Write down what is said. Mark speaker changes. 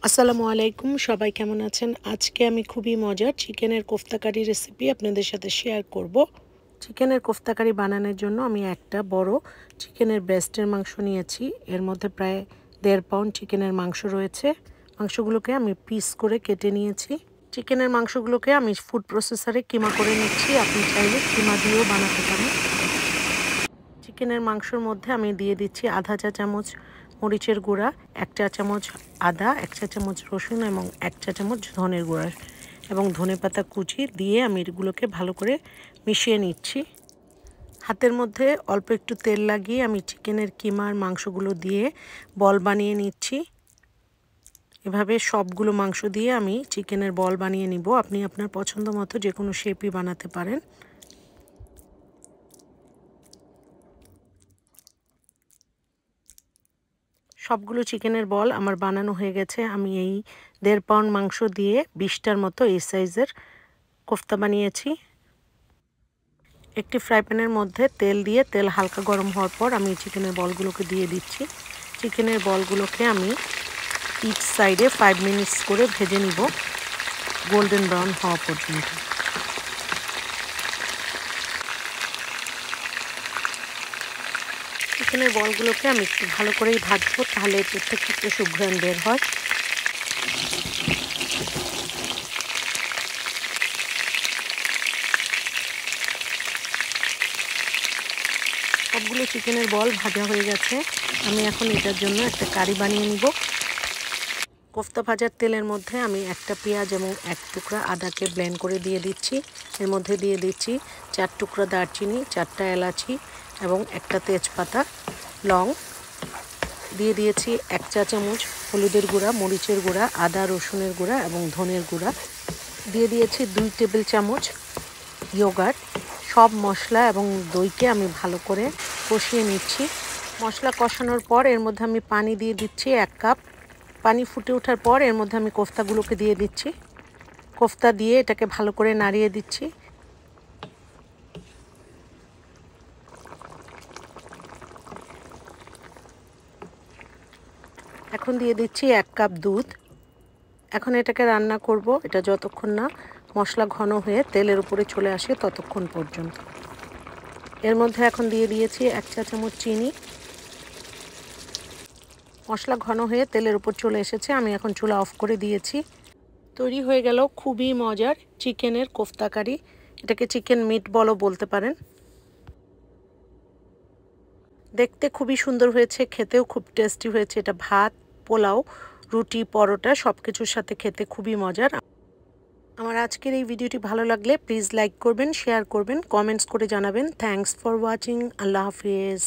Speaker 1: আসসালামু আলাইকুম, সবাই কেমন আছেন? আজকে আমি খুবই মজার চিকেনের কোফতা কারি রেসিপি আপনাদের সাথে শেয়ার করব। চিকেনের কোফতা কারি বানানোর জন্য আমি একটা বড় চিকেনের ব্রেস্টের মাংস নিয়েছি। এর মধ্যে প্রায় 1.5 পাউন্ড চিকেনের মাংস রয়েছে। মাংসগুলোকে আমি পিস করে কেটে নিয়েছি। চিকেনের মাংসগুলোকে আমি ফুড প্রসেসরে কিমা করে নিচ্ছি। আপনি চাইলে কিমা দিয়েও বানাতে পারেন। চিকেনের মাংসর মধ্যে আমি দিয়ে দিচ্ছি আধা চা চামচ মরিচের গুঁড়া, 1 চা চামচ আদা, 1 চা চামচ রসুন এবং 1 চা চামচ ধনের গুঁড়া এবং ধনেপাতা কুচি দিয়ে আমি এগুলোকে ভালো করে মিশিয়ে নিচ্ছি। হাতের মধ্যে অল্প একটু তেল লাগিয়ে আমি চিকেনের কিমার মাংসগুলো দিয়ে বল বানিয়ে নিচ্ছি। এভাবে সবগুলো মাংস দিয়ে আমি চিকেনের বল বানিয়ে নিব। আপনি আপনার পছন্দ মতো যে কোনো শেপই বানাতে পারেন। সবগুলো চিকেনের বল আমার বানানো হয়ে গেছে। আমি এই 1.5 পাউন্ড মাংস দিয়ে 20টার মতো এই সাইজের কোফতা বানিয়েছি। একটি ফ্রাই প্যানের মধ্যে তেল দিয়ে তেল হালকা গরম হওয়ার পর আমি চিকেনের বলগুলোকে দিয়ে দিচ্ছি। চিকেনের বলগুলোকে আমি ইচ সাইডে 5 মিনিটস করে ভেজে নিব, গোল্ডেন ব্রাউন হওয়া পর্যন্ত। চিকেনের বলগুলোকে আমি একটু ভালো করেই ভাজবো, তাহলে এর থেকে একটু সুঘ্রাণ বের হয়। সবগুলো চিকেনের বল ভাজা হয়ে গেছে। আমি এখন এটার জন্য একটা কারি বানিয়ে নিব। কোফতা ভাজার তেলের মধ্যে আমি একটা পেঁয়াজ এবং 1 টুকরা আদাকে ব্লেন্ড করে দিয়ে দিচ্ছি। এর মধ্যে দিয়ে দিচ্ছি 4 টুকরা দারচিনি, 4টা এলাচি এবং একটা তেজপাতা, লং। দিয়ে দিয়েছি 1 চা চামচ হলুদের গুঁড়া, মরিচের গুঁড়া, আদা রসুনের গুঁড়া এবং ধনের গুঁড়া। দিয়ে দিয়েছি 2 টেবিল চামচ ইয়োগার্ট। সব মশলা এবং দইকে আমি ভালো করে কষিয়ে নিচ্ছি। মশলা কষানোর পর এর মধ্যে আমি পানি দিয়ে দিচ্ছি 1 কাপ। পানি ফুটে ওঠার পর এর মধ্যে আমি কোফতাগুলোকে দিয়ে দিচ্ছি। কোফতা দিয়ে এটাকে ভালো করে নাড়িয়ে দিচ্ছি। এখন দিয়ে দিচ্ছি 1 কাপ দুধ। এখন এটাকে রান্না করব, এটা যতক্ষণ না মশলা ঘন হয়ে তেলের উপরে চলে আসে ততক্ষণ পর্যন্ত। এর মধ্যে এখন দিয়ে দিয়েছি 1 চা চামচ চিনি। মশলা ঘন হয়ে তেলের উপর চলে এসেছে, আমি এখন চুলা অফ করে দিয়েছি। তৈরি হয়ে গেল খুবই মজার চিকেনের কোফতা কারি। এটাকে চিকেন মিট বলও বলতে পারেন। দেখতে খুবই সুন্দর হয়েছে, খেতেও খুব টেস্টি হয়েছে। এটা ভাত, পোলাও, রুটি, পরোটা সব কিছুর সাথে খেতে খুবই মজার। আমার আজকের এই ভিডিওটি ভালো লাগলে প্লিজ লাইক করবেন, শেয়ার করবেন, কমেন্টস করে জানাবেন। Thanks for watching. Allah Hafiz.